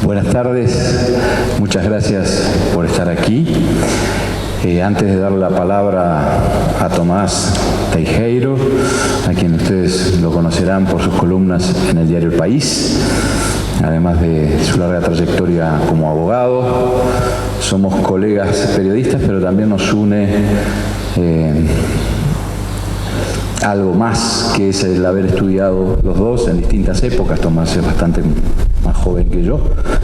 Buenas tardes, muchas gracias por estar aquí. Antes de dar la palabra a Tomás Teijeiro, a quien ustedes lo conocerán por sus columnas en el diario El País, además de su larga trayectoria como abogado, somos colegas periodistas, pero también nos une algo más, que es el haber estudiado los dos en distintas épocas. Tomás es bastante más joven que yo,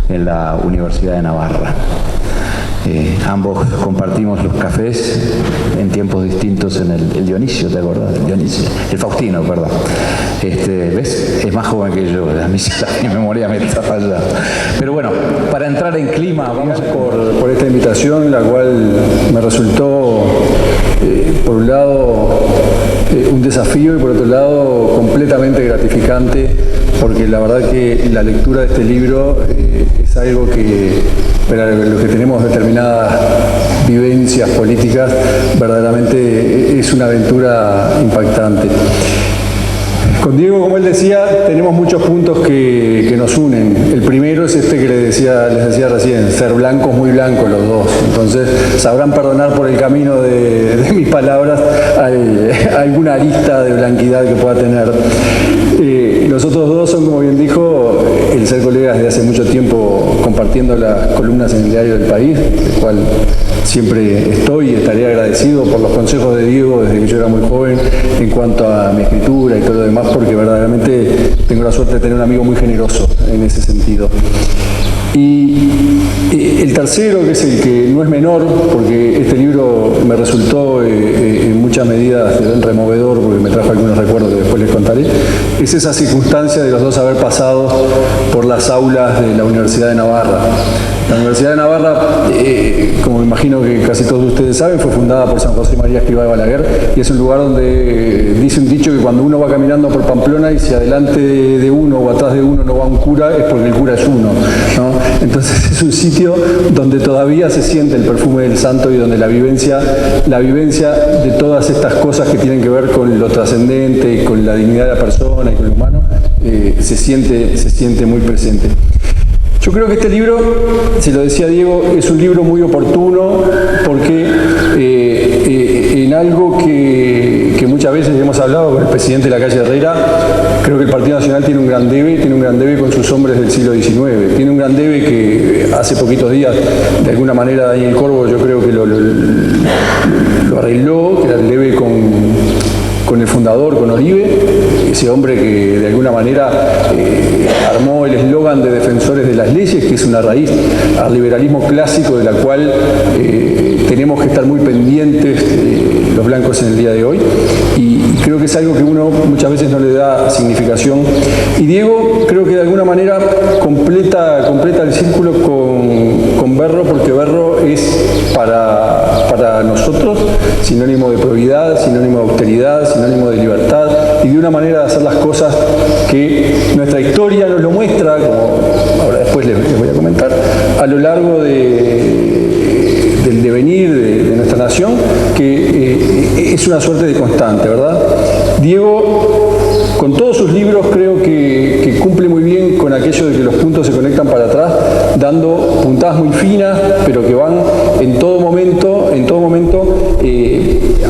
en la Universidad de Navarra. Ambos compartimos los cafés en tiempos distintos en el Dionisio, ¿te acuerdas? El Dionisio, el Faustino, perdón. ¿Ves? Es más joven que yo, a mí mi memoria me está fallando. Pero bueno, para entrar en clima, vamos por esta invitación, la cual me resultó, por un lado, un desafío y por otro lado, completamente gratificante, porque la verdad que la lectura de este libro es algo que, para los que tenemos determinadas vivencias políticas, verdaderamente es una aventura impactante. Con Diego, como él decía, tenemos muchos puntos que nos unen. El primero es este que les decía recién, ser blancos, muy blancos los dos. Entonces, sabrán perdonar por el camino de mis palabras alguna arista de blanquidad que pueda tener. Los otros dos son, como bien dijo, el ser colegas desde hace mucho tiempo compartiendo las columnas en el diario del País, del cual siempre estoy y estaré agradecido por los consejos de Diego desde que yo era muy joven en cuanto a mi escritura y todo lo demás, porque verdaderamente tengo la suerte de tener un amigo muy generoso en ese sentido. Y el tercero, que es el que no es menor, porque este libro me resultó en muchas medidas removedor, porque me trajo algunos recuerdos que después les contaré, es esa circunstancia de los dos haber pasado por las aulas de la Universidad de Navarra. La Universidad de Navarra, como me imagino que casi todos ustedes saben, fue fundada por San José María Escrivá de Balaguer, y es un lugar donde dice un dicho que cuando uno va caminando por Pamplona y si adelante de uno o atrás de uno no va un cura, es porque el cura es uno, ¿no? Entonces es un sitio donde todavía se siente el perfume del santo y donde la vivencia de todas estas cosas que tienen que ver con lo trascendente, con la dignidad de la persona y con lo humano, se siente muy presente. Yo creo que este libro, se lo decía Diego, es un libro muy oportuno porque en algo que muchas veces hemos hablado con el presidente de la calle Herrera, creo que el Partido Nacional tiene un gran debe con sus hombres del siglo XIX, tiene un gran debe que hace poquitos días, de alguna manera Daniel Corvo yo creo que lo arregló, que era el debe con el fundador, con Oribe, ese hombre que de alguna manera armó el eslogan de defensores de las leyes, que es una raíz al liberalismo clásico de la cual tenemos que estar muy pendientes los blancos en el día de hoy, y creo que es algo que uno muchas veces no le da significación. Y Diego creo que de alguna manera completa el círculo con Berro, porque Berro es para nosotros sinónimo de probidad, sinónimo de austeridad, sinónimo de libertad y de una manera de hacer las cosas que nuestra historia nos lo muestra, como ahora después les voy a comentar, a lo largo del devenir de nuestra nación, que es una suerte de constante, ¿verdad? Diego, con todos sus libros, creo que cumple muy bien con aquello de que los puntos se conectan para atrás, dando puntadas muy finas, pero que van en todo momento,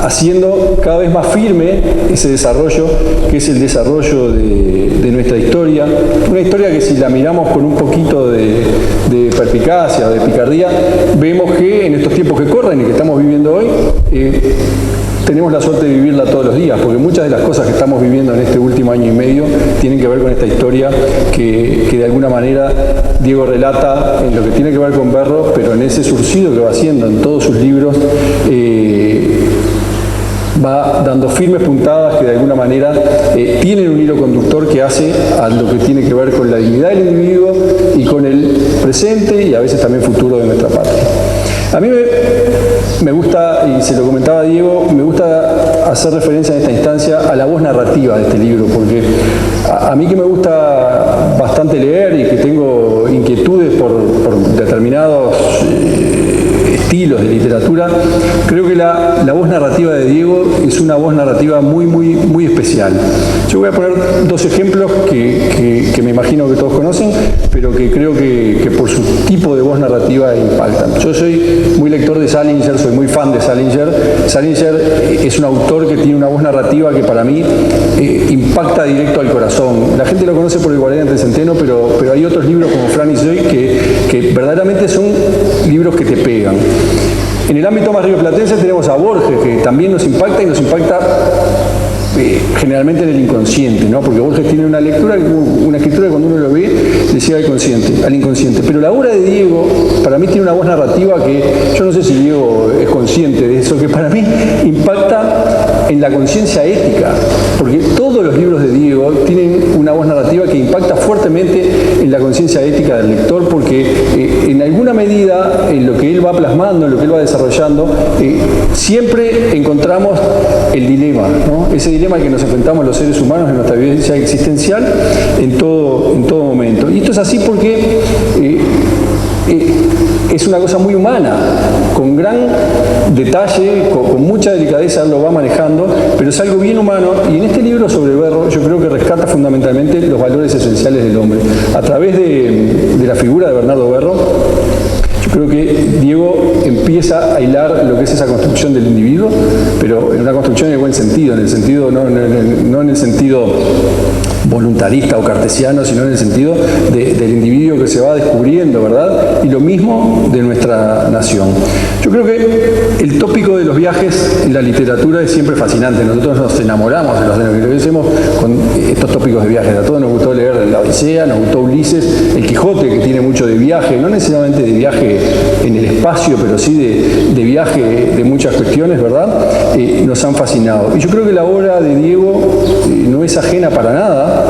haciendo cada vez más firme ese desarrollo, que es el desarrollo de nuestra historia. Una historia que si la miramos con un poquito de perspicacia, de picardía, vemos que en estos tiempos que corren y que estamos viviendo hoy, tenemos la suerte de vivirla todos los días, porque muchas de las cosas que estamos viviendo en este último año y medio tienen que ver con esta historia que de alguna manera Diego relata en lo que tiene que ver con Berro, pero en ese surcido que va haciendo en todos sus libros, va dando firmes puntadas que de alguna manera tienen un hilo conductor que hace a lo que tiene que ver con la dignidad del individuo y con el presente y a veces también futuro de nuestra patria. A mí me gusta, y se lo comentaba a Diego, me gusta hacer referencia en esta instancia a la voz narrativa de este libro, porque a mí que me gusta bastante leer y que tengo inquietudes por determinados estilos de literatura, creo que la voz narrativa de Diego es una voz narrativa muy especial. Yo voy a poner dos ejemplos que me imagino que todos conocen, pero que creo que por su tipo de voz narrativa impactan. Yo soy muy lector de Salinger, soy muy fan de Salinger. Salinger es un autor que tiene una voz narrativa que para mí impacta directo al corazón. La gente lo conoce por El Guardián del Centeno, pero hay otros libros como Fran y Zoe que verdaderamente son libros que te pegan. En el ámbito más rioplatense tenemos a Borges, que también nos impacta y nos impacta generalmente en el inconsciente, ¿no? Porque Borges tiene una lectura, una escritura que cuando uno lo ve le llega al inconsciente. Pero la obra de Diego para mí tiene una voz narrativa que yo no sé si Diego es consciente de eso, que para mí impacta en la conciencia ética, porque todos los libros de Diego tienen una voz narrativa que impacta fuertemente en la conciencia ética del lector, porque en alguna medida en lo que él va plasmando, en lo que él va desarrollando, siempre encontramos el dilema, ¿no? Ese dilema al que nos enfrentamos los seres humanos en nuestra vivencia existencial en todo momento. Y esto es así porque es una cosa muy humana, con gran detalle, con mucha delicadeza lo va manejando, pero es algo bien humano, y en este libro sobre Berro yo creo que rescata fundamentalmente los valores esenciales del hombre. A través de la figura de Bernardo Berro, yo creo que Diego empieza a hilar lo que es esa construcción del individuo, pero en una construcción en el buen sentido, no en el sentido voluntarista o cartesiano, sino en el sentido del individuo que se va descubriendo, ¿verdad? Y lo mismo de nuestra nación. Yo creo que el tópico de los viajes en la literatura es siempre fascinante. Nosotros nos enamoramos de lo que hacemos con estos tópicos de viajes. A todos nos gustó leer la Odisea, nos gustó Ulises, el Quijote, que tiene mucho de viaje, no necesariamente de viaje en el espacio, pero sí de viaje de muchas cuestiones, ¿verdad? Nos han fascinado. Y yo creo que la obra de Diego no es ajena para nada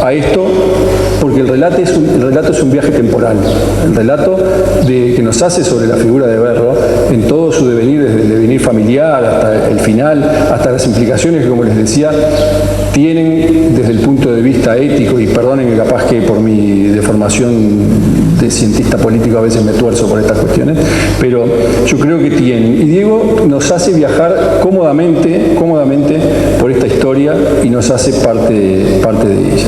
a esto, porque el relato es un viaje temporal. El relato que nos hace sobre la figura de Berro, en todo su devenir, desde el devenir familiar hasta el final, hasta las implicaciones que, como les decía, tienen desde el punto de vista ético, y perdonen que capaz que por mi deformación de cientista político a veces me tuerzo por estas cuestiones, pero yo creo que tienen. Y Diego nos hace viajar cómodamente por esta historia y nos hace parte de ella.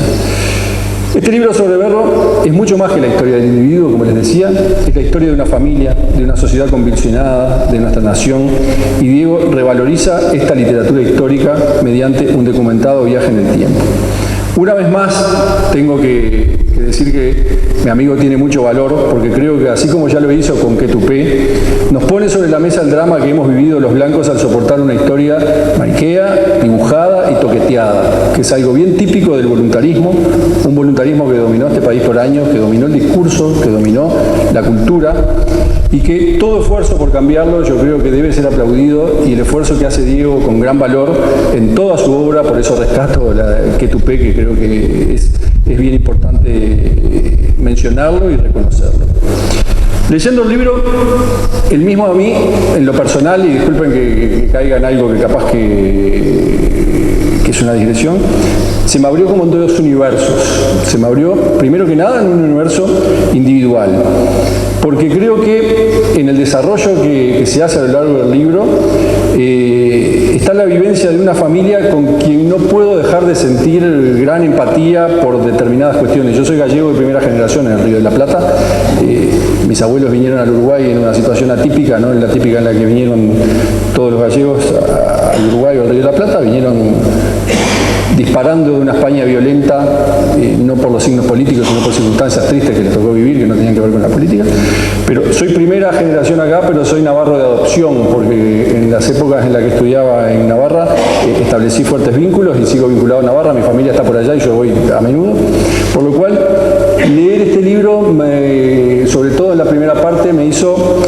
Este libro sobre Berro es mucho más que la historia del individuo, como les decía, es la historia de una familia, de una sociedad convulsionada, de nuestra nación, y Diego revaloriza esta literatura histórica mediante un documentado viaje en el tiempo. Una vez más, tengo que decir que mi amigo tiene mucho valor, porque creo que así como ya lo hizo con Que Tupé, nos pone sobre la mesa el drama que hemos vivido los blancos al soportar una historia maniquea, dibujada y toqueteada, que es algo bien típico del voluntarismo, un voluntarismo que dominó este país por años, que dominó el discurso, que dominó la cultura, y que todo esfuerzo por cambiarlo yo creo que debe ser aplaudido, y el esfuerzo que hace Diego con gran valor en toda su obra, por eso rescato Que Tupé, que creo que es bien importante mencionarlo y reconocerlo. Leyendo el libro, el mismo a mí, en lo personal, y disculpen que caiga en algo que capaz que es una digresión, se me abrió como en dos universos. Se me abrió, primero que nada, en un universo individual, porque creo que en el desarrollo que se hace a lo largo del libro está la vivencia de una familia con quien no puedo dejar de sentir gran empatía por determinadas cuestiones. Yo soy gallego de primera generación en el Río de la Plata. Mis abuelos vinieron al Uruguay en una situación atípica, ¿no? La típica en la que vinieron todos los gallegos al Uruguay o al Río de la Plata, vinieron disparando de una España violenta, no por los signos políticos, sino por circunstancias tristes que les tocó vivir, que no tenían que ver con la política. Pero soy primera generación acá, pero soy navarro de adopción, porque en las épocas en las que estudiaba en Navarra establecí fuertes vínculos y sigo vinculado a Navarra. Mi familia está por allá y yo voy a menudo. Por lo cual, leer este libro, sobre todo en la primera parte, me hizo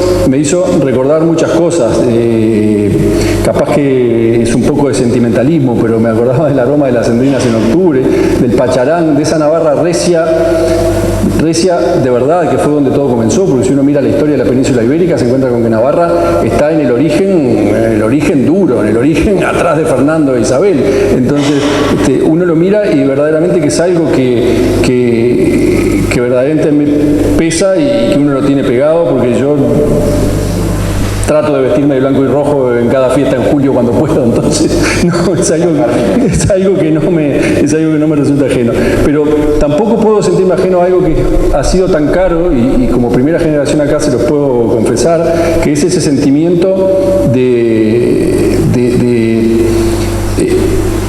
recordar muchas cosas. Capaz que es un poco de sentimentalismo, pero me acordaba del aroma de las endrinas en octubre, del pacharán, de esa Navarra recia de verdad, que fue donde todo comenzó, porque si uno mira la historia de la península ibérica se encuentra con que Navarra está en el origen duro, en el origen atrás de Fernando e Isabel. Entonces uno lo mira y verdaderamente que es algo que verdaderamente me pesa y que uno lo tiene pegado, porque yo trato de vestirme de blanco y rojo en cada fiesta en julio cuando puedo, entonces no, es algo que no me resulta ajeno. Pero tampoco puedo sentirme ajeno a algo que ha sido tan caro, y como primera generación acá se los puedo confesar, que es ese sentimiento de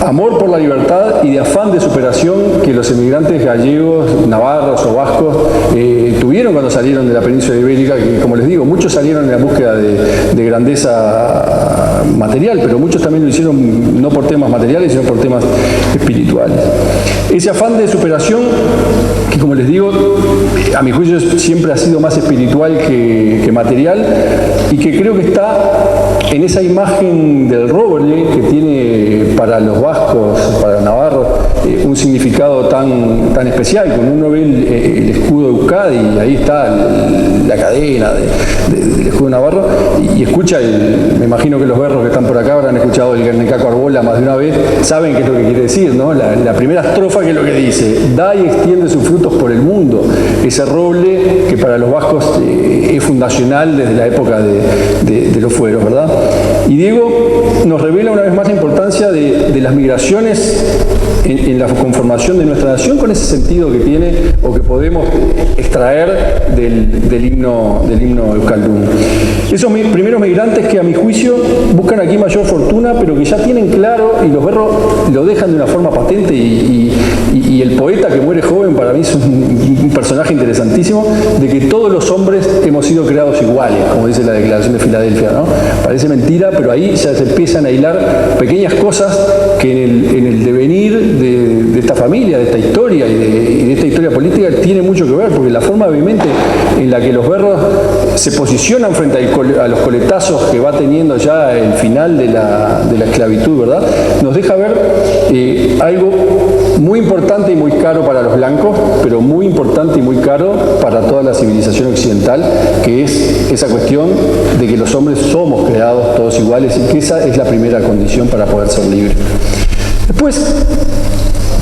amor por la libertad y de afán de superación que los emigrantes gallegos, navarros o vascos tuvieron cuando salieron de la península ibérica, que, como les digo, muchos salieron en la búsqueda de grandeza material, pero muchos también lo hicieron no por temas materiales, sino por temas espirituales. Ese afán de superación, que como les digo, a mi juicio siempre ha sido más espiritual que material, y que creo que está en esa imagen del roble que tiene para los vascos, para los navarros, un significado tan especial. Cuando uno ve el escudo de Euskadi, y ahí está la cadena del escudo navarro, y escucha, me imagino que los berros que están por acá habrán escuchado el Guernicaco Arbola más de una vez, saben qué es lo que quiere decir, ¿no? La primera estrofa, que es lo que dice: da y extiende sus frutos por el mundo. Ese roble que para los vascos es fundacional desde la época de los fueros, ¿verdad? Y Diego nos revela una vez más la importancia de las migraciones en la conformación de nuestra nación, con ese sentido que tiene, o que podemos extraer del himno euskaldun. Esos primeros migrantes que, a mi juicio, buscan aquí mayor fortuna, pero que ya tienen claro, y los berros lo dejan de una forma patente, y el poeta que muere joven para mí es un personaje interesantísimo, de que todos los hombres hemos sido creados iguales, como dice la Declaración de Filadelfia, ¿no? Parece mentira, pero ahí ya se empiezan a hilar pequeñas cosas que en el devenir de esta familia, de esta historia y de esta historia política tiene mucho que ver, porque la forma vehemente en la que los berros se posicionan frente a los coletazos que va teniendo ya el final de la esclavitud, ¿verdad?, nos deja ver algo muy importante y muy caro para los blancos, pero muy importante y muy caro para toda la civilización occidental, que es esa cuestión de que los hombres somos creados todos iguales, y que esa es la primera condición para poder ser libres. Después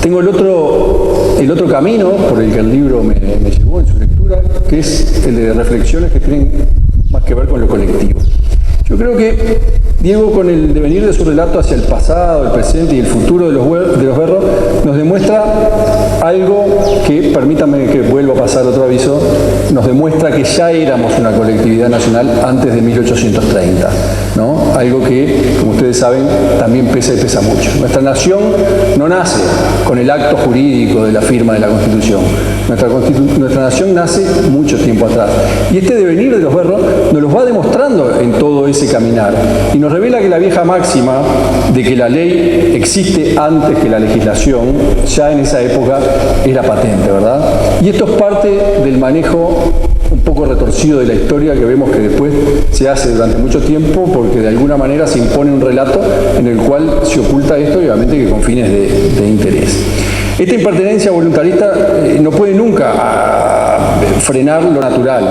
tengo el otro camino por el que el libro me llevó en su lectura, que es el de reflexiones que tienen más que ver con lo colectivo. Yo creo que Diego, con el devenir de su relato hacia el pasado, el presente y el futuro de los berros, nos demuestra algo que, permítanme que vuelva a pasar otro aviso, nos demuestra que ya éramos una colectividad nacional antes de 1830, ¿no? Algo que, como ustedes saben, también pesa y pesa mucho. Nuestra nación no nace con el acto jurídico de la firma de la Constitución. Nuestra nación nace mucho tiempo atrás. Y este devenir de los berros nos los va demostrando en todo ese caminar. Y nos revela que la vieja máxima de que la ley existe antes que la legislación, ya en esa época era patente, ¿verdad? Y esto es parte del manejo un poco retorcido de la historia que vemos que después se hace durante mucho tiempo, porque de alguna manera se impone un relato en el cual se oculta esto, y obviamente que con fines de interés. Esta impertinencia voluntarista no puede nunca frenar lo natural.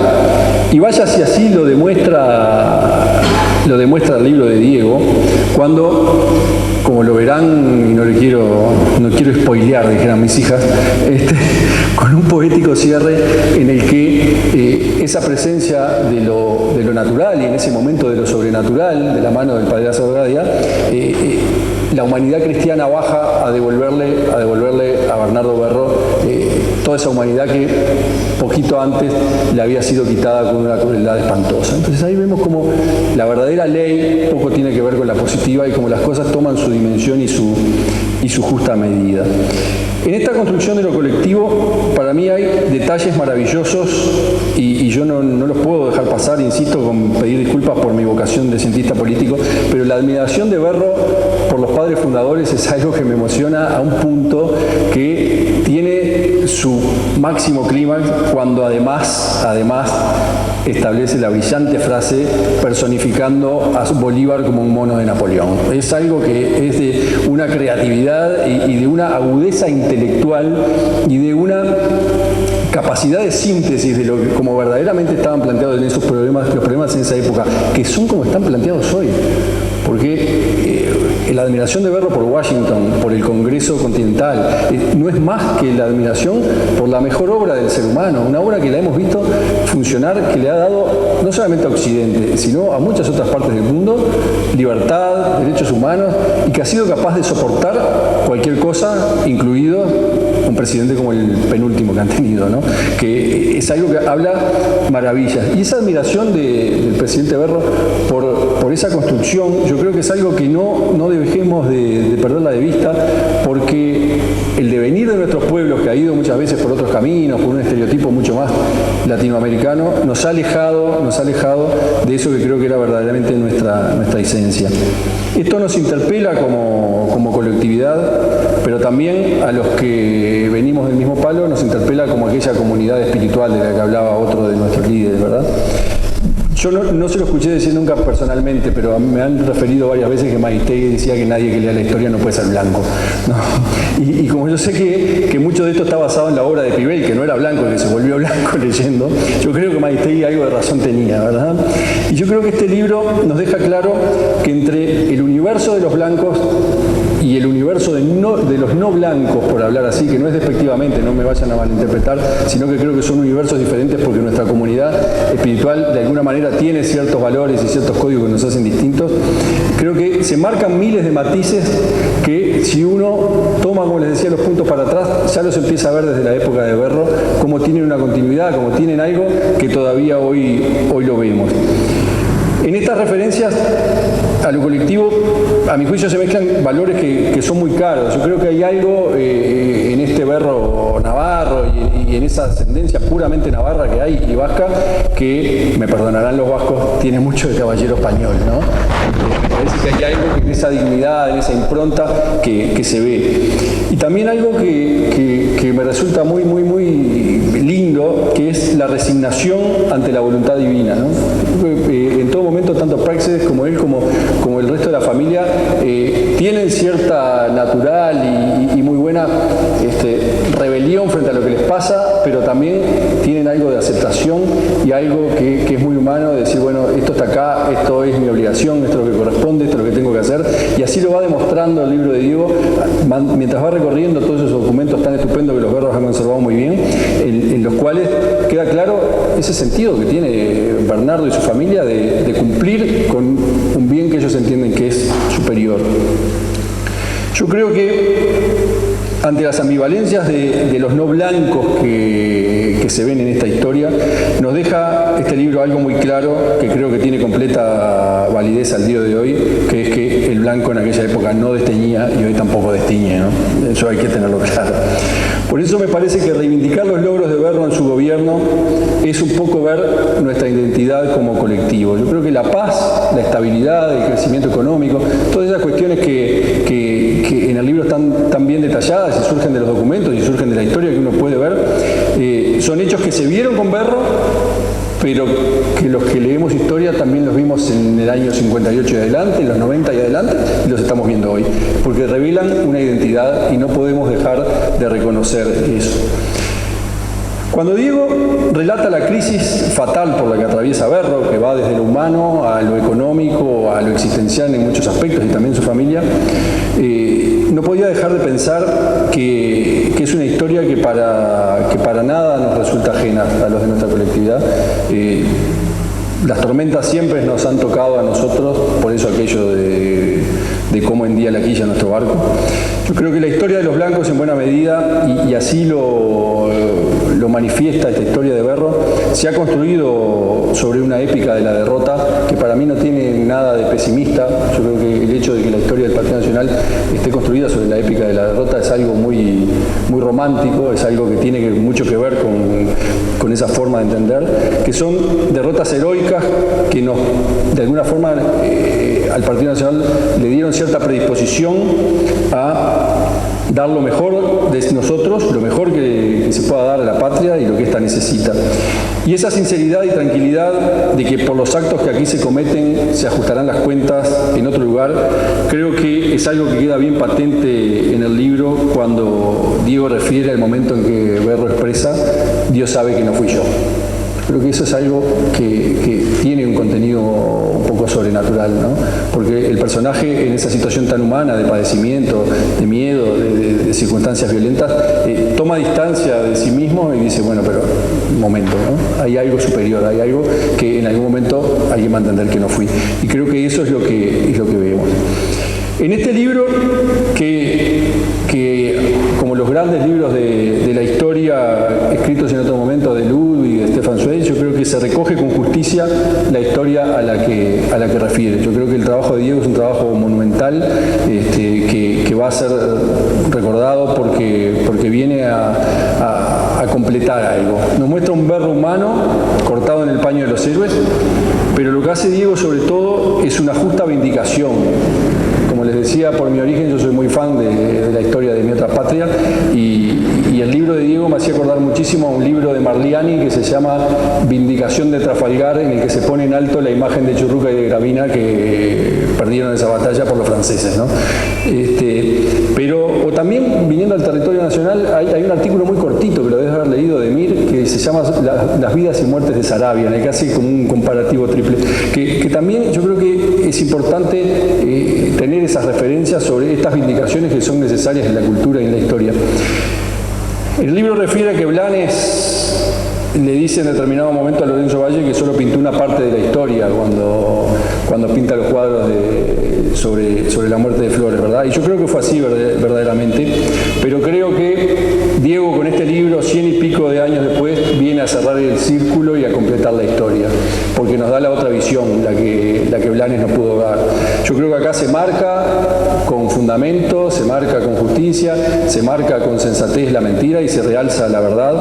Y vaya si así lo demuestra el libro de Diego, cuando, como lo verán, y no quiero spoilear, dijeran mis hijas, con un poético cierre en el que esa presencia de lo natural, y en ese momento de lo sobrenatural, de la mano del padrazo de Ogadia, la humanidad cristiana baja a devolverle a Bernardo Berro toda esa humanidad que poquito antes le había sido quitada con una crueldad espantosa. Entonces ahí vemos como la verdadera ley poco tiene que ver con la positiva, y como las cosas toman su dimensión y su justa medida. En esta construcción de lo colectivo, para mí hay detalles maravillosos, y yo no los puedo dejar pasar, insisto, con pedir disculpas por mi vocación de cientista político, pero la admiración de Berro por los padres fundadores es algo que me emociona a un punto que tiene su máximo clímax cuando además establece la brillante frase personificando a Bolívar como un mono de Napoleón. Es algo que es de una creatividad y de una agudeza intelectual y de una capacidad de síntesis de lo que como verdaderamente estaban planteados en esos problemas, los problemas en esa época, que son como están planteados hoy. Porque la admiración de Berro por Washington, por el Congreso Continental, no es más que la admiración por la mejor obra del ser humano, una obra que la hemos visto funcionar, que le ha dado no solamente a Occidente, sino a muchas otras partes del mundo, libertad, derechos humanos, y que ha sido capaz de soportar cualquier cosa, incluido un presidente como el penúltimo que han tenido, ¿no? Que es algo que habla maravillas. Y esa admiración del presidente Berro por esa construcción, yo creo que es algo que no dejemos de perderla de vista, porque el devenir de nuestros pueblos, que ha ido muchas veces por otros caminos, por un estereotipo mucho más latinoamericano, nos ha alejado de eso que creo que era verdaderamente nuestra esencia. Esto nos interpela como colectividad, pero también a los que venimos del mismo palo nos interpela como aquella comunidad espiritual de la que hablaba otro de nuestros líderes, ¿verdad? Yo no se lo escuché decir nunca personalmente, pero me han referido varias veces que Maristegui decía que nadie que lea la historia no puede ser blanco, ¿no? Y como yo sé que mucho de esto está basado en la obra de Pibel, que no era blanco, que se volvió blanco leyendo, yo creo que Maristegui algo de razón tenía, ¿verdad? Y yo creo que este libro nos deja claro que entre el universo de los blancos y el universo de los no blancos, por hablar así, que no es despectivamente, no me vayan a malinterpretar, sino que creo que son universos diferentes porque nuestra comunidad espiritual de alguna manera tiene ciertos valores y ciertos códigos que nos hacen distintos. Creo que se marcan miles de matices que si uno toma, como les decía, los puntos para atrás, ya los empieza a ver desde la época de Berro, cómo tienen una continuidad, cómo tienen algo que todavía hoy lo vemos. En estas referencias a lo colectivo, a mi juicio se mezclan valores que son muy caros. Yo creo que hay algo en este Berro navarro y en esa ascendencia puramente navarra que hay y vasca, que, me perdonarán los vascos, tiene mucho de caballero español, ¿no? Me parece que hay algo en esa dignidad, en esa impronta que se ve. Y también algo que me resulta muy lindo, que es la resignación ante la voluntad divina, ¿no? En todo momento, tanto Práxedes como él, como el resto de la familia, tienen cierta natural y muy buena rebelión frente a lo que les pasa, pero también tienen algo de aceptación y algo que es muy humano, de decir, bueno, esto está acá, esto es mi obligación, esto es lo que corresponde, esto es lo que tengo que hacer, y así lo va demostrando el libro de Diego, mientras va recorriendo todos esos documentos tan estupendos que los Berros han conservado muy bien, en los cuales queda claro ese sentido que tiene Bernardo y su familia de cumplir con un bien que ellos entienden que es superior. Yo creo que ante las ambivalencias de los no blancos que se ven en esta historia, nos deja este libro algo muy claro, que creo que tiene completa validez al día de hoy, que es que el blanco en aquella época no desteñía y hoy tampoco destiñe, ¿no? Eso hay que tenerlo claro. Por eso me parece que reivindicar los logros de Berro en su gobierno es un poco ver nuestra identidad como colectivo. Yo creo que la paz, la estabilidad, el crecimiento económico, todas esas cuestiones que en el libro están tan bien detalladas y surgen de los documentos y surgen de la historia que uno puede ver, son hechos que se vieron con Berro, pero que los que leemos historia también los vimos en el año 58 y adelante, en los 90 y adelante, y los estamos viendo hoy, porque revelan una identidad y no podemos dejar de reconocer eso. Cuando Diego relata la crisis fatal por la que atraviesa Berro, que va desde lo humano a lo económico, a lo existencial en muchos aspectos y también su familia, no podía dejar de pensar que es una historia que para nada nos resulta ajena a los de nuestra colectividad. Las tormentas siempre nos han tocado a nosotros, por eso aquello de cómo hendía la quilla nuestro barco. Yo creo que la historia de los blancos en buena medida, y así lo manifiesta esta historia de Berro, se ha construido sobre una épica de la derrota que para mí no tiene nada de pesimista. Yo creo que el hecho de que la historia del Partido Nacional esté construida sobre la épica de la derrota es algo muy romántico, es algo que tiene mucho que ver con esa forma de entender, que son derrotas heroicas que nos, de alguna forma, al Partido Nacional le dieron cierta predisposición a dar lo mejor de nosotros, lo mejor que se pueda dar a la patria y lo que ésta necesita. Y esa sinceridad y tranquilidad de que por los actos que aquí se cometen se ajustarán las cuentas en otro lugar, creo que es algo que queda bien patente en el libro cuando Diego refiere al momento en que Berro expresa: Dios sabe que no fui yo. Creo que eso es algo que tiene un contenido un poco sobrenatural. teatral, ¿no? Porque el personaje en esa situación tan humana de padecimiento, de miedo, de circunstancias violentas, toma distancia de sí mismo y dice, bueno, pero un momento, ¿no? Hay algo superior, hay algo que en algún momento alguien va a entender que no fui. Y creo que eso es lo que vemos. En este libro, que como los grandes libros de la historia escritos en otro momento de Ludwig y de Stefan Zweig, yo creo que se recoge con justicia la historia a la que refiere. Yo creo que el trabajo de Diego es un trabajo monumental, que va a ser recordado porque viene a completar algo. Nos muestra un verbo humano cortado en el paño de los héroes, pero lo que hace Diego sobre todo es una justa vindicación. Como les decía, por mi origen yo soy muy fan de la historia de mi otra patria y el libro de Diego me hacía acordar muchísimo a un libro de Marliani que se llama Vindicación de Trafalgar, en el que se pone en alto la imagen de Churruca y de Gravina que perdieron esa batalla por los franceses, ¿no? Pero también, viniendo al territorio nacional, hay un artículo muy cortito que lo debes haber leído de Mir, que se llama Las vidas y muertes de Sarabia, en el que hace como un comparativo triple, que también yo creo que es importante tener esas referencias sobre estas vindicaciones que son necesarias en la cultura y en la historia. El libro refiere a que Blanes le dice en determinado momento a Lorenzo Valle que solo pintó una parte de la historia cuando pinta los cuadros sobre la muerte de Flores, ¿verdad? Y yo creo que fue así verdaderamente, pero creo que Diego con este libro, 100 y pico de años después, viene a cerrar el círculo y a completar la historia, porque nos da la otra visión, la que Blanes no pudo dar. Yo creo que acá se marca con fundamento, se marca con justicia, se marca con sensatez la mentira y se realza la verdad.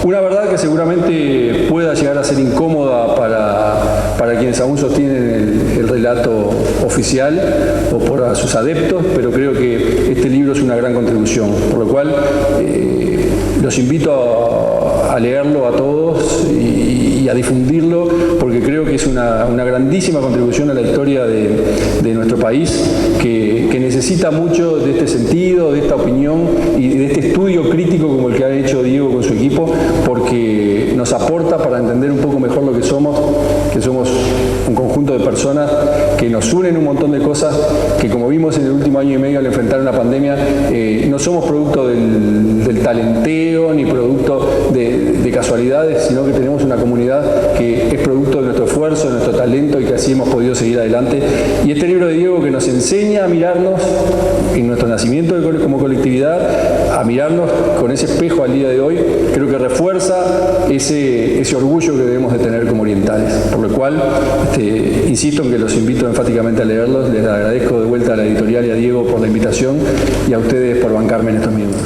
Una verdad que seguramente pueda llegar a ser incómoda para quienes aún sostienen el relato oficial o por sus adeptos, pero creo que este libro es una gran contribución, por lo cual los invito a leerlo a todos y a difundirlo, porque creo que es una grandísima contribución a la historia de nuestro país, que necesita mucho de este sentido, de esta opinión y de este estudio crítico como el que ha hecho Diego con su equipo, porque nos aporta para entender un poco mejor lo que somos un conjunto de personas que nos unen un montón de cosas, que como vimos en el último año y medio al enfrentar una pandemia, no somos producto del talenteo ni producto de casualidades, sino que tenemos una comunidad que es producto de nuestro esfuerzo, de nuestro talento y que así hemos podido seguir adelante. Y este libro de Diego que nos enseña a mirarnos en nuestro nacimiento como colectividad, a mirarnos con ese espejo al día de hoy, creo que refuerza ese orgullo que debemos de tener como orientales. Por lo cual, insisto en que los invito enfáticamente a leerlos. Les agradezco de vuelta a la editorial y a Diego por la invitación y a ustedes por bancarme en estos minutos.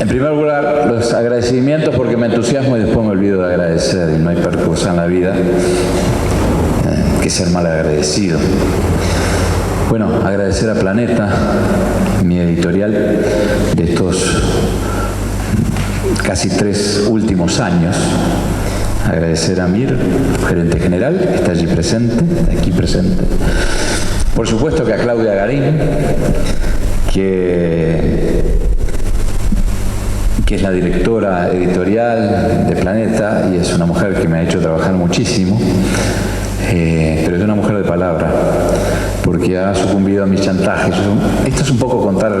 En primer lugar, los agradecimientos, porque me entusiasmo y después me olvido de agradecer, y no hay peor cosa en la vida que ser mal agradecido. Bueno, agradecer a Planeta, mi editorial de estos casi 3 últimos años. Agradecer a Mir, gerente general, que está allí presente, aquí presente. Por supuesto que a Claudia Garín, que es la directora editorial de Planeta y es una mujer que me ha hecho trabajar muchísimo, pero es una mujer de palabra, porque ha sucumbido a mis chantajes. Esto es un poco contar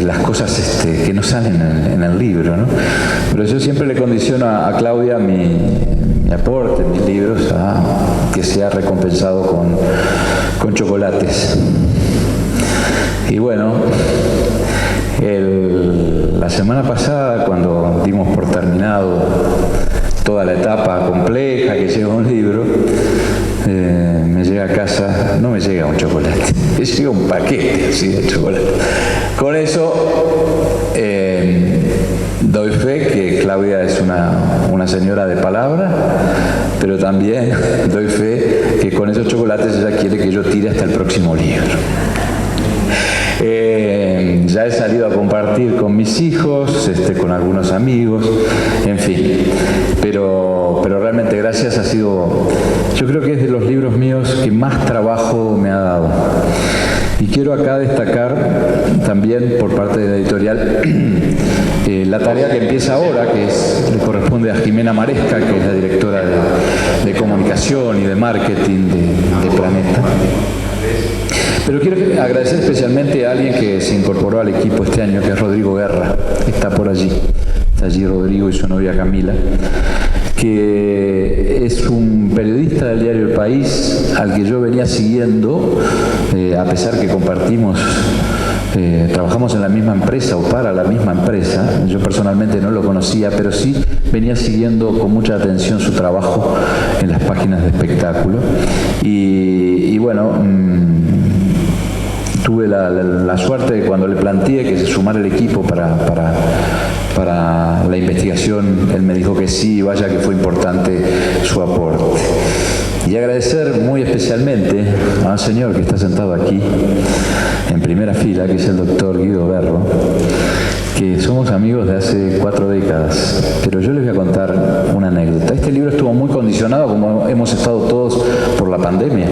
las cosas que no salen en el libro, ¿no? Pero yo siempre le condiciono a Claudia mi aporte en mis libros a que sea recompensado con chocolates. Y bueno, la semana pasada, cuando dimos por terminado toda la etapa compleja que lleva un libro, me llega a casa, no me llega un chocolate, me llega un paquete así de chocolate. Con eso doy fe que Claudia es una señora de palabra, pero también doy fe que con esos chocolates ella quiere que yo tire hasta el próximo libro. Ya he salido a compartir con mis hijos, con algunos amigos, en fin. Pero realmente Gracias ha sido, yo creo que es de los libros míos que más trabajo me ha dado. Y quiero acá destacar también por parte de la editorial la tarea que empieza ahora, que le corresponde a Jimena Maresca, que es la directora de comunicación y de marketing de Planeta. Pero quiero agradecer especialmente a alguien que se incorporó al equipo este año, que es Rodrigo Guerra, que está por allí. Está allí Rodrigo y su novia Camila, que es un periodista del diario El País, al que yo venía siguiendo, a pesar que compartimos, trabajamos en la misma empresa o para la misma empresa. Yo personalmente no lo conocía, pero sí venía siguiendo con mucha atención su trabajo en las páginas de espectáculo. Y bueno, tuve la suerte de cuando le planteé que se sumara el equipo para la investigación, él me dijo que sí, vaya que fue importante su aporte. Y agradecer muy especialmente a un señor que está sentado aquí, en primera fila, que es el doctor Guido Berro, que somos amigos de hace 4 décadas, pero yo les voy a contar una anécdota. Este libro estuvo muy condicionado, como hemos estado todos, por la pandemia.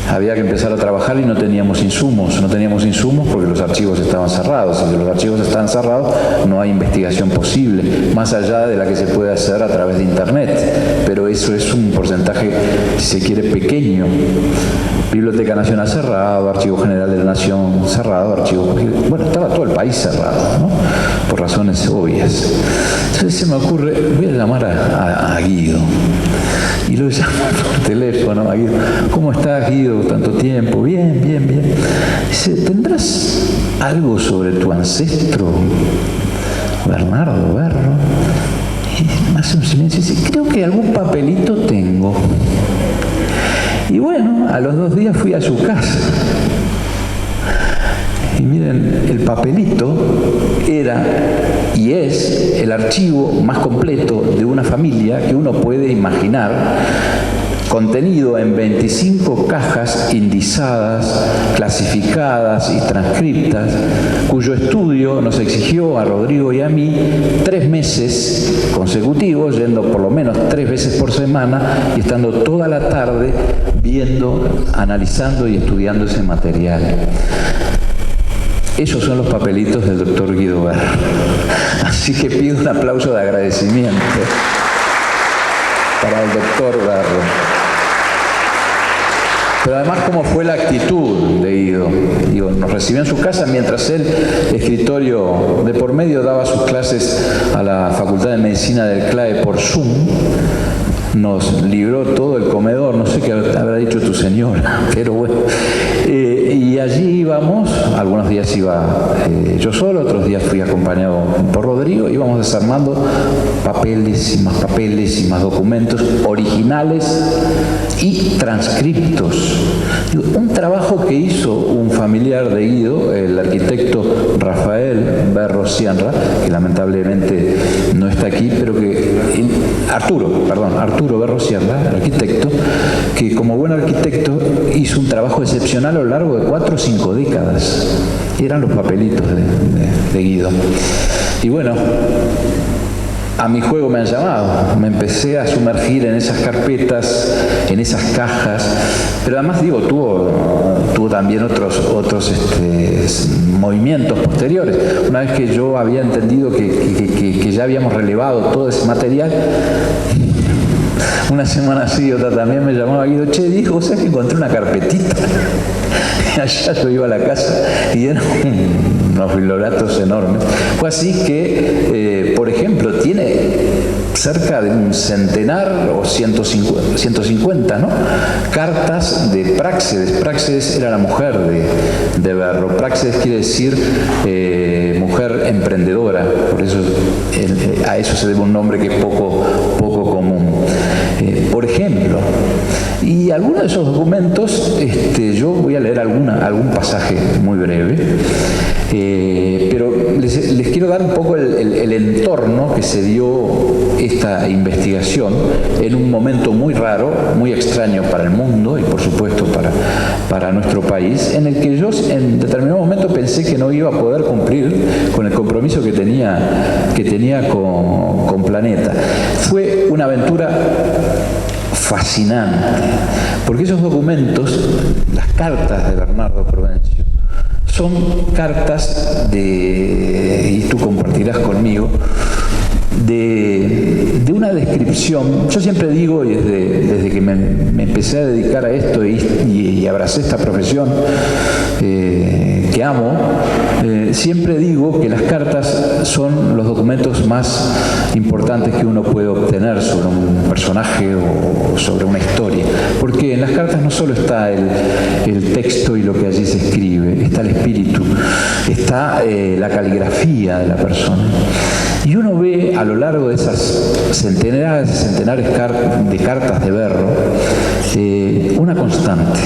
Había que empezar a trabajar y no teníamos insumos porque los archivos estaban cerrados. Si los archivos están cerrados, no hay investigación posible, más allá de la que se puede hacer a través de Internet. Pero eso es un porcentaje, si se quiere, pequeño. Biblioteca Nacional cerrado, Archivo General de la Nación cerrado, bueno, estaba todo el país cerrado, ¿no? Por razones obvias. Entonces se me ocurre, voy a llamar a Guido. Y lo llamo por teléfono a Guido. ¿Cómo estás, Guido? Tanto tiempo. Bien, bien, bien. Dice, ¿tendrás algo sobre tu ancestro, Bernardo Berro? Y hace un silencio y dice, creo que algún papelito tengo. Y bueno, a los 2 días fui a su casa. Y miren, el papelito era y es el archivo más completo de una familia que uno puede imaginar, contenido en 25 cajas indizadas, clasificadas y transcriptas, cuyo estudio nos exigió a Rodrigo y a mí 3 meses consecutivos, yendo por lo menos 3 veces por semana y estando toda la tarde viendo, analizando y estudiando ese material. Esos son los papelitos del doctor Guido Berro. Así que pido un aplauso de agradecimiento para el doctor Berro. Pero además, ¿cómo fue la actitud de Guido? Digo, nos recibió en su casa mientras él, escritorio de por medio, daba sus clases a la Facultad de Medicina del CLAE por Zoom. Nos libró todo el comedor, no sé qué habrá dicho tu señora, pero bueno. Y allí íbamos, algunos días iba yo solo, otros días fui acompañado por Rodrigo, íbamos desarmando papeles y más documentos originales y transcriptos. Un trabajo que hizo un familiar de Guido, el arquitecto Rafael Berro Sierra, que lamentablemente no está aquí, pero que Arturo Berro Sierra, el arquitecto, que como buen arquitecto hizo un trabajo excepcional a lo largo de 4 o 5 décadas. Eran los papelitos de Guido. Y bueno, a mi juego me han llamado, me empecé a sumergir en esas carpetas, en esas cajas, pero además digo, tuvo también otros movimientos posteriores. Una vez que yo había entendido que ya habíamos relevado todo ese material, una semana así, otra también me llamaba Guido, che, dijo, o sea que encontré una carpetita. Y allá yo iba a la casa y eran unos biblioratos enormes. Fue así que, por ejemplo, tiene cerca de un centenar o 150, ¿no? Cartas de Práxedes. Práxedes era la mujer de Berro. Práxedes quiere decir mujer emprendedora, por eso a eso se debe un nombre que es poco común. Por ejemplo, y algunos de esos documentos, yo voy a leer algún pasaje muy breve, pero les quiero dar un poco el entorno que se dio esta investigación en un momento muy raro, muy extraño para el mundo y por supuesto para nuestro país, en el que yo en determinado momento pensé que no iba a poder cumplir con el compromiso que tenía con Planeta. Fue una aventura fascinante, porque esos documentos, las cartas de Bernardo Prudencio, son cartas y tú compartirás conmigo, de una descripción. Yo siempre digo, y desde que me empecé a dedicar a esto y abracé esta profesión que amo, siempre digo que las cartas son los documentos más importantes que uno puede obtener sobre un personaje o sobre una historia, porque en las cartas no solo está el texto y lo que allí se escribe, está el espíritu, está la caligrafía de la persona. Y uno ve a lo largo de esas centenares de cartas de Berro una constante.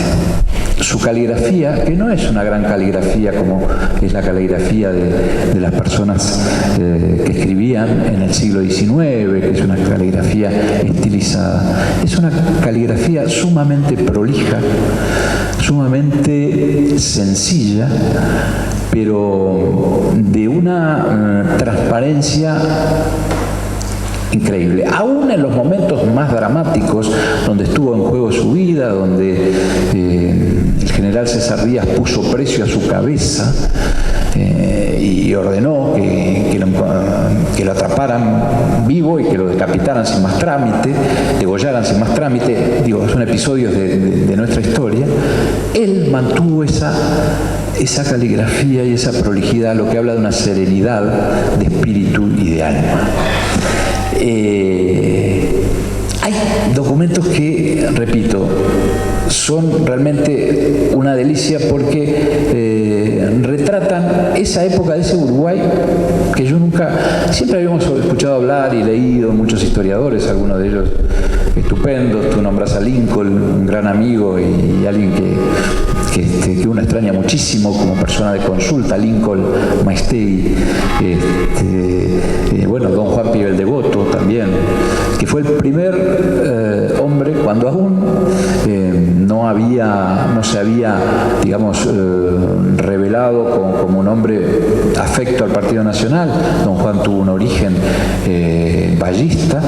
Su caligrafía, que no es una gran caligrafía como es la caligrafía de las personas que escribían en el siglo XIX, que es una caligrafía estilizada, es una caligrafía sumamente prolija, sumamente sencilla, pero de una transparencia increíble. Aún en los momentos más dramáticos, donde estuvo en juego su vida, donde el general César Díaz puso precio a su cabeza y ordenó que lo atraparan vivo y que lo decapitaran sin más trámite, degollaran sin más trámite, digo, son episodios de nuestra historia, él mantuvo esa caligrafía y esa prolijidad, lo que habla de una serenidad de espíritu y de alma. Hay documentos que, repito, son realmente una delicia porque retratan esa época de ese Uruguay que yo siempre habíamos escuchado hablar y leído muchos historiadores, algunos de ellos estupendos. Tú nombras a Lincoln, un gran amigo y alguien que uno extraña muchísimo como persona de consulta, Lincoln Maestegui, bueno, don Juan Pibel Devoto también, que fue el primer hombre cuando aún no se había, digamos, revelado como un hombre afecto al Partido Nacional. Don Juan tuvo un origen ballista.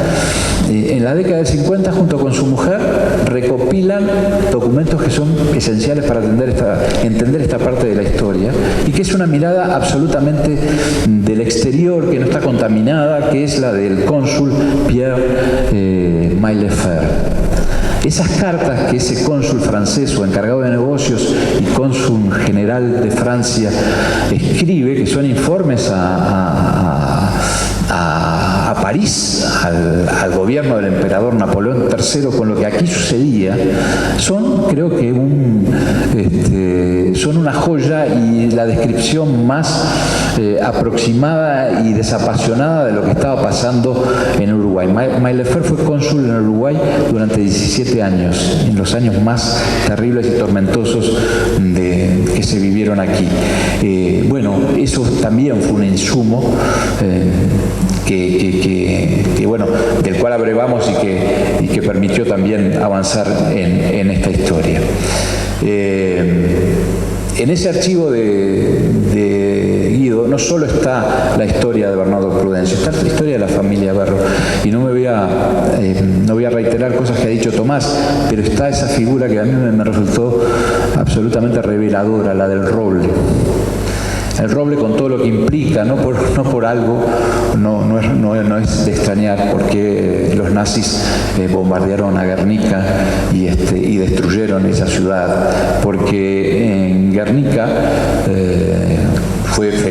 En la década del 50, junto con su mujer, recopilan documentos que son esenciales para entender esta parte de la historia, y que es una mirada absolutamente del exterior, que no está contaminada, que es la del cónsul Pierre Maillefert. Esas cartas que ese cónsul francés o encargado de negocios y cónsul general de Francia escribe, que son informes a París, al gobierno del emperador Napoleón III, con lo que aquí sucedía, creo que son una joya y la descripción más aproximada y desapasionada de lo que estaba pasando en Uruguay. Maillefert fue cónsul en Uruguay durante 17 años, en los años más terribles y tormentosos que se vivieron aquí. Bueno, eso también fue un insumo del cual abrevamos y que permitió también avanzar en esta historia. En ese archivo de Guido no solo está la historia de Bernardo Prudencio, está la historia de la familia Berro, y no voy a reiterar cosas que ha dicho Tomás, pero está esa figura que a mí me resultó absolutamente reveladora, la del roble. El roble, con todo lo que implica, no por algo, no es de extrañar, porque los nazis bombardearon a Guernica y destruyeron esa ciudad, Porque en Guernica fue el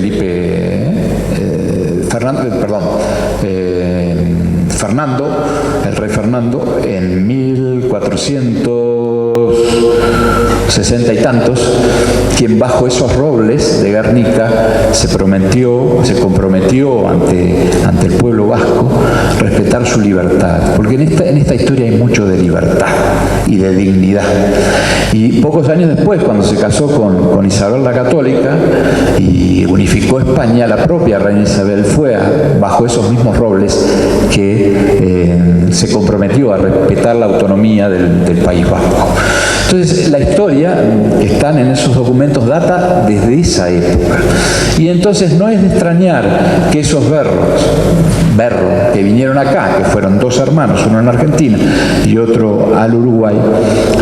rey Fernando, en 1460 y tantos, quien bajo esos robles de Guernica se comprometió ante el pueblo vasco respetar su libertad, porque en esta historia hay mucho de libertad. y de dignidad. Y pocos años después, cuando se casó con Isabel la Católica y unificó España, la propia reina Isabel fue bajo esos mismos robles que se comprometió a respetar la autonomía del País Vasco. Entonces, la historia que están en esos documentos data desde esa época. Y entonces no es de extrañar que esos Berro, que vinieron acá, que fueron dos hermanos, uno en Argentina y otro al Uruguay,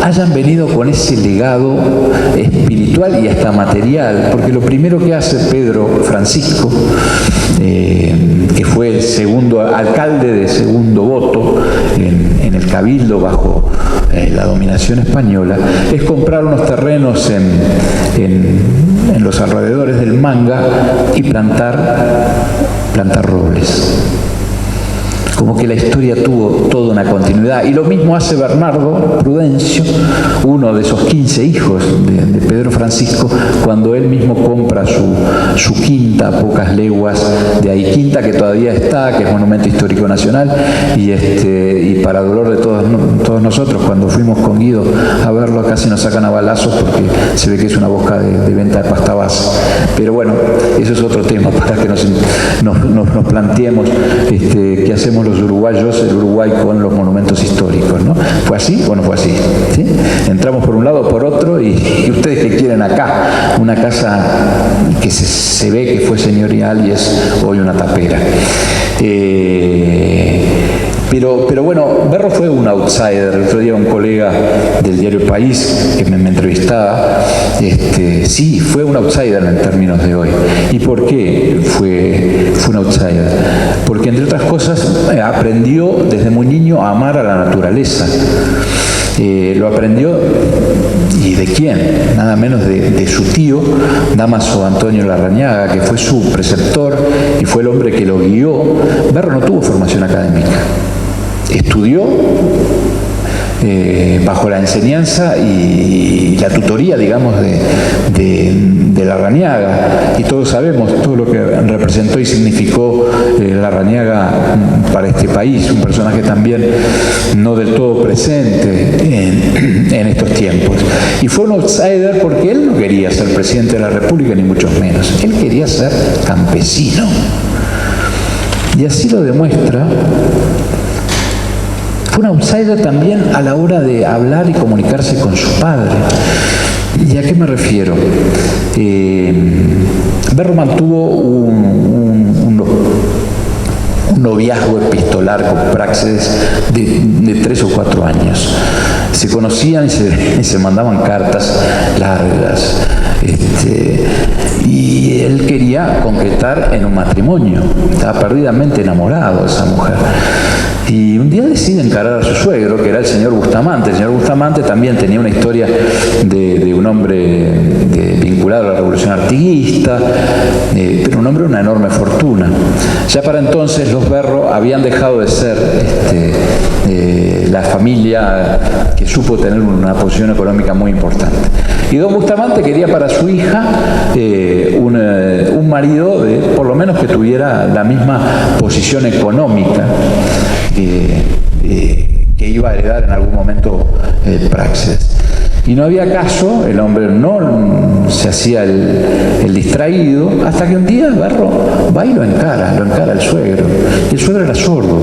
hayan venido con ese legado espiritual y hasta material, porque lo primero que hace Pedro Francisco, que fue segundo alcalde de segundo voto en el Cabildo bajo la dominación española, es comprar unos terrenos en los alrededores del Manga y plantar robles. Como que la historia tuvo toda una continuidad. Y lo mismo hace Bernardo Prudencio, uno de esos 15 hijos de Pedro Francisco, cuando él mismo compra su quinta a pocas leguas de ahí, quinta que todavía está, que es Monumento Histórico Nacional, y para dolor de todos nosotros, cuando fuimos con Guido a verlo, casi nos sacan a balazos porque se ve que es una boca de venta de pasta base. Pero bueno, eso es otro tema para que nos planteemos qué hacemos los uruguayos, el Uruguay con los monumentos históricos, ¿no? ¿Fue así o no fue así? ¿Sí? Entramos por un lado o por otro y ustedes que quieren acá, una casa que se ve que fue señorial y es hoy una tapera. Pero bueno, Berro fue un outsider. El otro día un colega del diario El País que me entrevistaba, sí, fue un outsider en términos de hoy. ¿Y por qué fue un outsider? Porque entre otras cosas aprendió desde muy niño a amar a la naturaleza. Lo aprendió, ¿y de quién? Nada menos de su tío, Dámaso Antonio Larrañaga, que fue su preceptor y fue el hombre que lo guió. Berro no tuvo formación académica. Estudió bajo la enseñanza y la tutoría, digamos, de Larrañaga, y todos sabemos todo lo que representó y significó Larrañaga para este país, un personaje también no del todo presente en estos tiempos. Y fue un outsider porque él no quería ser presidente de la República, ni mucho menos. Él quería ser campesino. Y así lo demuestra. Fue un outsider también a la hora de hablar y comunicarse con su padre. ¿Y a qué me refiero? Berro mantuvo un noviazgo epistolar con Práxedes de 3 o 4 años. Se conocían y se mandaban cartas largas. Y él quería concretar en un matrimonio. Estaba perdidamente enamorado de esa mujer. Y un día decide encarar a su suegro, que era el señor Bustamante. El señor Bustamante también tenía una historia de un hombre vinculado a la revolución artiguista, pero un hombre de una enorme fortuna. Ya para entonces los Berro habían dejado de ser la familia que supo tener una posición económica muy importante. Y don Bustamante quería para su hija un marido por lo menos que tuviera la misma posición económica que iba a heredar en algún momento Práxedes. Y no había caso, el hombre no se hacía el distraído, hasta que un día Berro va y lo encara al suegro. Y el suegro era sordo,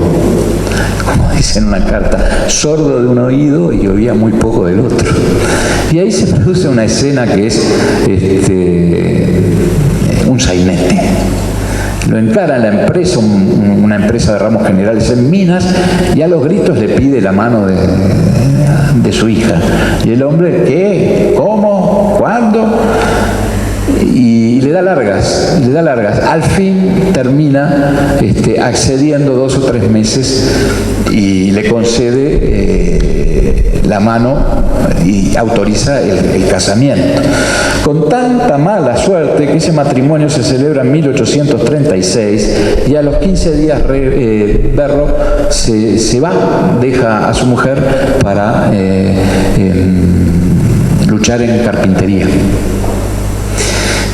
como dice en una carta, sordo de un oído y oía muy poco del otro. Y ahí se produce una escena que es un sainete. Lo encara en la empresa, una empresa de ramos generales en Minas, y a los gritos le pide la mano de su hija. Y el hombre, ¿qué? ¿Cómo? ¿Cuándo? Y le da largas. Al fin termina accediendo 2 o 3 meses y le concede la mano y autoriza el casamiento. Con tanta mala suerte que ese matrimonio se celebra en 1836 y a los 15 días Berro se va, deja a su mujer para luchar en carpintería.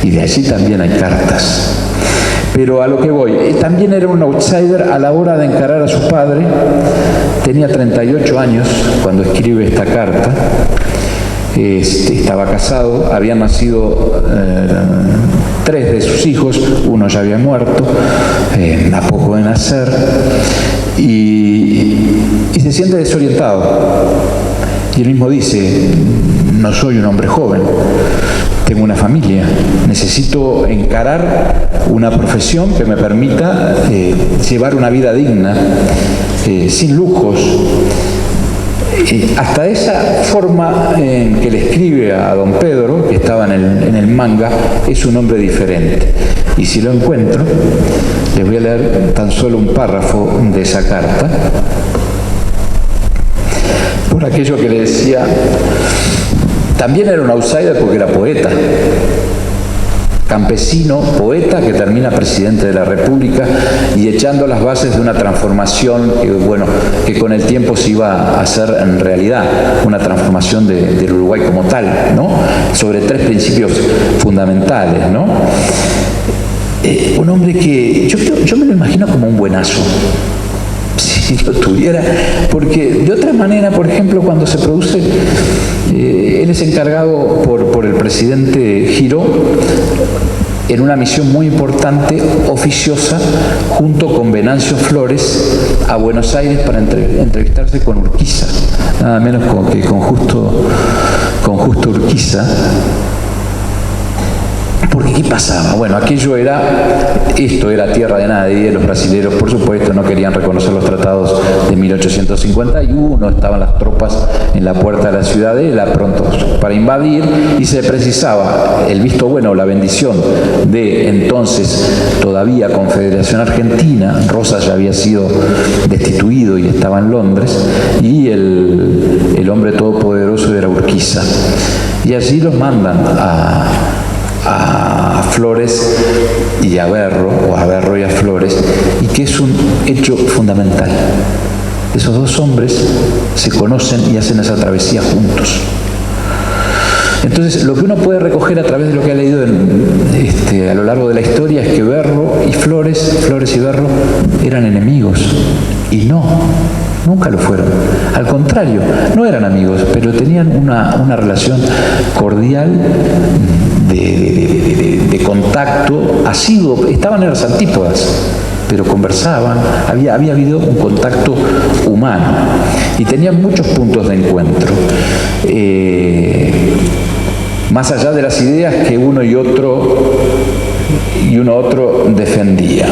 Y de allí también hay cartas. Pero a lo que voy, también era un outsider a la hora de encarar a su padre, Tenía 38 años cuando escribe esta carta. Estaba casado, habían nacido 3 de sus hijos, uno ya había muerto, a poco de nacer, y se siente desorientado. Y él mismo dice: no soy un hombre joven, tengo una familia, necesito encarar una profesión que me permita llevar una vida digna, sin lujos. Hasta esa forma en que le escribe a don Pedro, que estaba en el manga, es un hombre diferente. Y si lo encuentro, les voy a leer tan solo un párrafo de esa carta, por aquello que le decía. También era un outsider porque era poeta, campesino, poeta, que termina presidente de la República y echando las bases de una transformación que con el tiempo se iba a hacer en realidad, una transformación del Uruguay como tal, ¿no? Sobre 3 principios fundamentales, ¿no? Un hombre que yo me lo imagino como un buenazo, si lo tuviera, porque de otra manera, por ejemplo, cuando se produce, él es encargado por el presidente Giró en una misión muy importante, oficiosa, junto con Venancio Flores, a Buenos Aires para entrevistarse con Urquiza, nada menos que con Justo Urquiza. Porque ¿qué pasaba? Bueno, esto era tierra de nadie. Los brasileños, por supuesto, no querían reconocer los tratados de 1851, estaban las tropas en la puerta de la ciudadela prontos para invadir, y se precisaba el visto bueno, la bendición de entonces todavía Confederación Argentina. Rosas ya había sido destituido y estaba en Londres, y el hombre todopoderoso era Urquiza. Y allí los mandan a Flores y a Berro, o a Berro y a Flores, y que es un hecho fundamental. Esos 2 hombres se conocen y hacen esa travesía juntos. Entonces, lo que uno puede recoger a través de lo que ha leído a lo largo de la historia es que Berro y Flores y Berro eran enemigos, y nunca lo fueron. Al contrario, no eran amigos, pero tenían una relación cordial, de contacto asiduo. Estaban en las antípodas, pero conversaban, había habido un contacto humano y tenían muchos puntos de encuentro. Más allá de las ideas que uno otro defendía.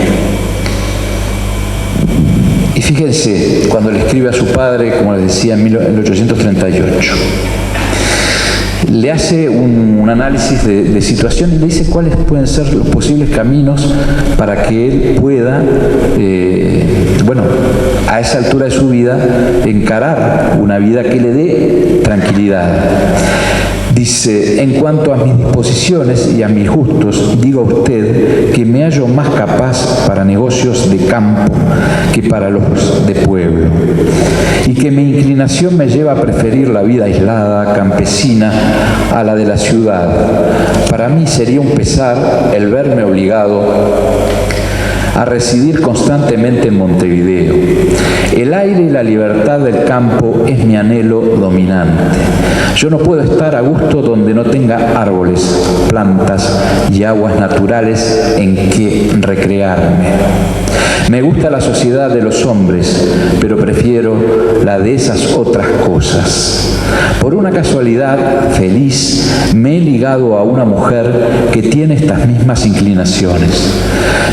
Y fíjense, cuando le escribe a su padre, como les decía, en 1838, le hace un análisis de situación y le dice cuáles pueden ser los posibles caminos para que él pueda, a esa altura de su vida, encarar una vida que le dé tranquilidad. Dice: en cuanto a mis disposiciones y a mis gustos, digo a usted que me hallo más capaz para negocios de campo que para los de pueblo, y que mi inclinación me lleva a preferir la vida aislada, campesina, a la de la ciudad. Para mí sería un pesar el verme obligado a residir constantemente en Montevideo. El aire y la libertad del campo es mi anhelo dominante. Yo no puedo estar a gusto donde no tenga árboles, plantas y aguas naturales en que recrearme. Me gusta la sociedad de los hombres, pero prefiero la de esas otras cosas. Por una casualidad feliz, me he ligado a una mujer que tiene estas mismas inclinaciones.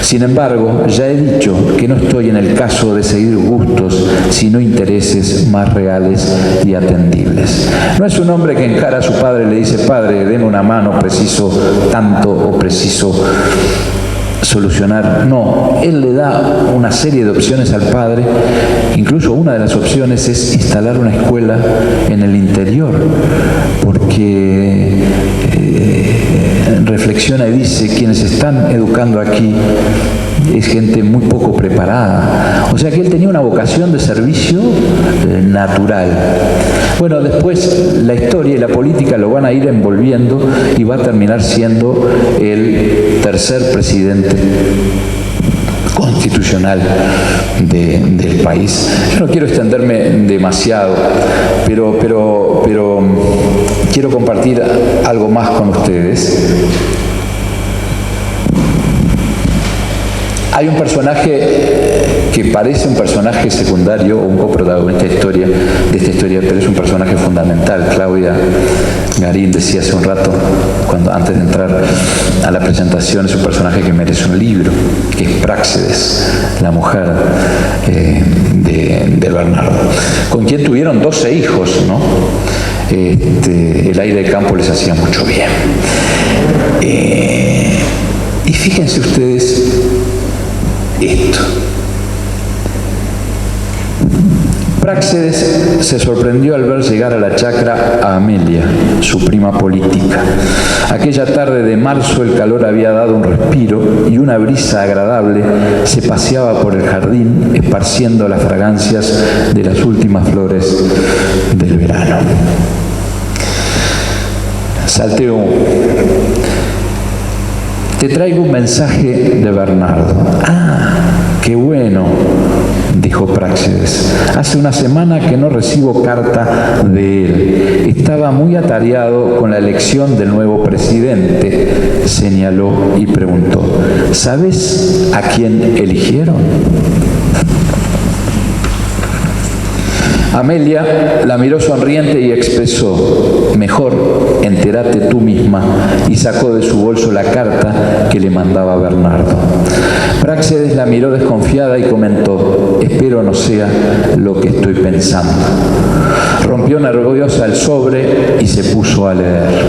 Sin embargo, ya he dicho que no estoy en el caso de seguir gustos, sino intereses más reales y atendibles. No es un hombre que encara a su padre y le dice: padre, deme una mano, preciso tanto o preciso solucionar. No, él le da una serie de opciones al padre. Incluso una de las opciones es instalar una escuela en el interior, porque reflexiona y dice: quienes están educando aquí es gente muy poco preparada. O sea que él tenía una vocación de servicio natural. Bueno, después la historia y la política lo van a ir envolviendo y va a terminar siendo el tercer presidente constitucional del país. Yo no quiero extenderme demasiado, pero quiero compartir algo más con ustedes. Hay un personaje que parece un personaje secundario o un coprotagonista de esta historia, pero es un personaje fundamental. Claudia Garín decía hace un rato, antes de entrar a la presentación, es un personaje que merece un libro, que es Práxedes, la mujer de Bernardo, con quien tuvieron 12 hijos, ¿no? El aire de campo les hacía mucho bien. Y fíjense ustedes esto. Práxedes se sorprendió al ver llegar a la chacra a Amelia, su prima política. Aquella tarde de marzo el calor había dado un respiro y una brisa agradable se paseaba por el jardín esparciendo las fragancias de las últimas flores del verano. Salteo. Te traigo un mensaje de Bernardo. ¡Ah, qué bueno!, dijo Práxedes. Hace una semana que no recibo carta de él. Estaba muy atareado con la elección del nuevo presidente, señaló y preguntó. ¿Sabes a quién eligieron? Amelia la miró sonriente y expresó, mejor, entérate tú misma, y sacó de su bolso la carta que le mandaba Bernardo. Práxedes la miró desconfiada y comentó, espero no sea lo que estoy pensando. Rompió nerviosa el sobre y se puso a leer.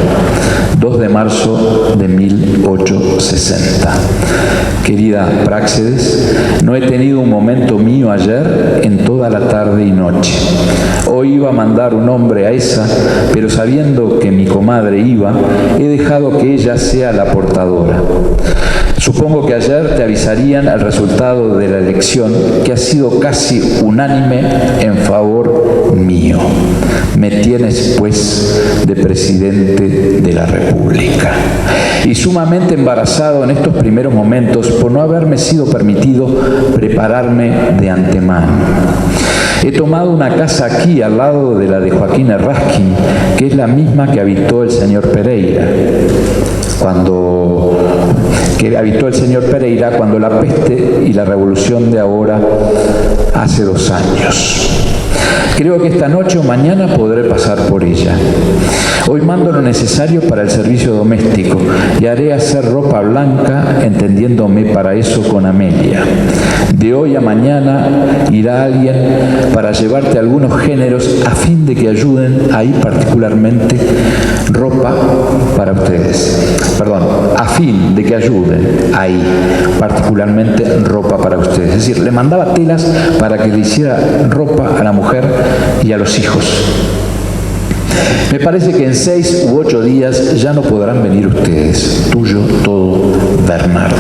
2 de marzo de 1860. Querida Práxedes, no he tenido un momento mío ayer en toda la tarde y noche. Hoy iba a mandar un hombre a esa, pero sabiendo que mi comadre iba, he dejado que ella sea la portadora. Supongo que ayer te avisarían el resultado de la elección, que ha sido casi unánime en favor mío. Me tienes, pues, de presidente de la República. Y sumamente embarazado en estos primeros momentos por no haberme sido permitido prepararme de antemano. He tomado una casa aquí al lado de la de Joaquín Errázquin, que es la misma que habitó el señor Pereira. Cuando la peste y la revolución de ahora hace 2 años. Creo que esta noche o mañana podré pasar por ella. Hoy mando lo necesario para el servicio doméstico y haré hacer ropa blanca, entendiéndome para eso con Amelia. De hoy a mañana irá alguien para llevarte algunos géneros a fin de que ayuden ahí particularmente ropa para ustedes. A fin de que ayuden ahí particularmente ropa para ustedes. Es decir, le mandaba telas para que le hiciera ropa a la mujer y a los hijos. Me parece que en 6 u 8 días ya no podrán venir ustedes. Tuyo todo, Bernardo.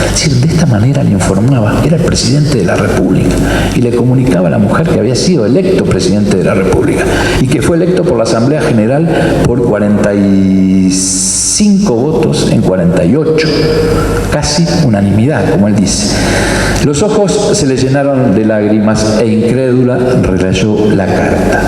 Es decir, de esta manera le informaba, era el presidente de la República, y le comunicaba a la mujer que había sido electo presidente de la República y que fue electo por la Asamblea General por 45 votos en 48, casi unanimidad, como él dice. Los ojos se le llenaron de lágrimas e incrédula releyó la carta.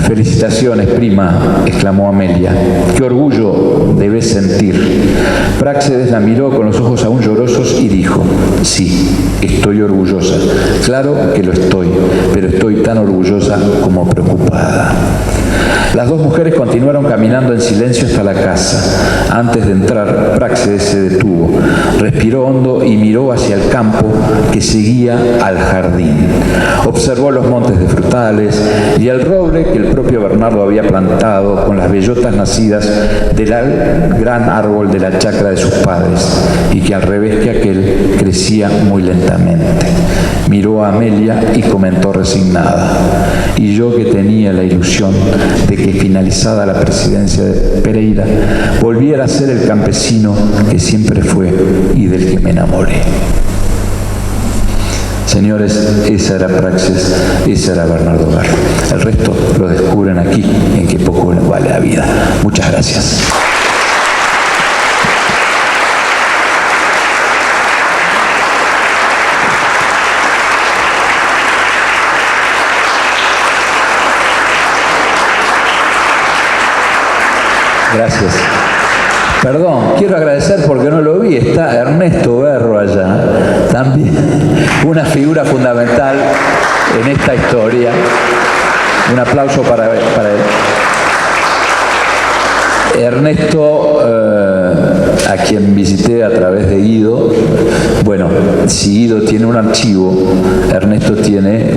«Felicitaciones, prima», exclamó Amelia. «Qué orgullo debes sentir». Práxedes la miró con los ojos aún llorosos y dijo, «Sí, estoy orgullosa. Claro que lo estoy, pero estoy tan orgullosa como preocupada». Las 2 mujeres continuaron caminando en silencio hasta la casa. Antes de entrar, Práxedes se detuvo, respiró hondo y miró hacia el campo que seguía al jardín. Observó los montes de frutales y el roble que el propio Bernardo había plantado con las bellotas nacidas del gran árbol de la chacra de sus padres y que al revés que aquel crecía muy lentamente. Miró a Amelia y comentó resignada, y yo que tenía la ilusión de que finalizada la presidencia de Pereira volviera a ser el campesino que siempre fue y del que me enamoré. Señores, esa era Praxedes, esa era Bernardo Garro. El resto lo descubren aquí, en Qué poco vale la vida. Muchas gracias. Gracias. Perdón, quiero agradecer porque no lo vi, está Ernesto Berro allá, también una figura fundamental en esta historia. Un aplauso para él. Ernesto, a quien visité a través de Guido, bueno, si Guido tiene un archivo, Ernesto tiene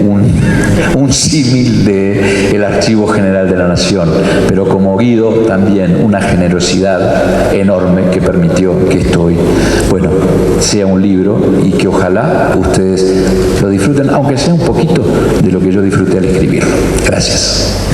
un símil del Archivo General de la Nación, pero como Guido también una generosidad enorme que permitió que esto hoy, bueno, sea un libro y que ojalá ustedes lo disfruten, aunque sea un poquito de lo que yo disfruté al escribirlo. Gracias.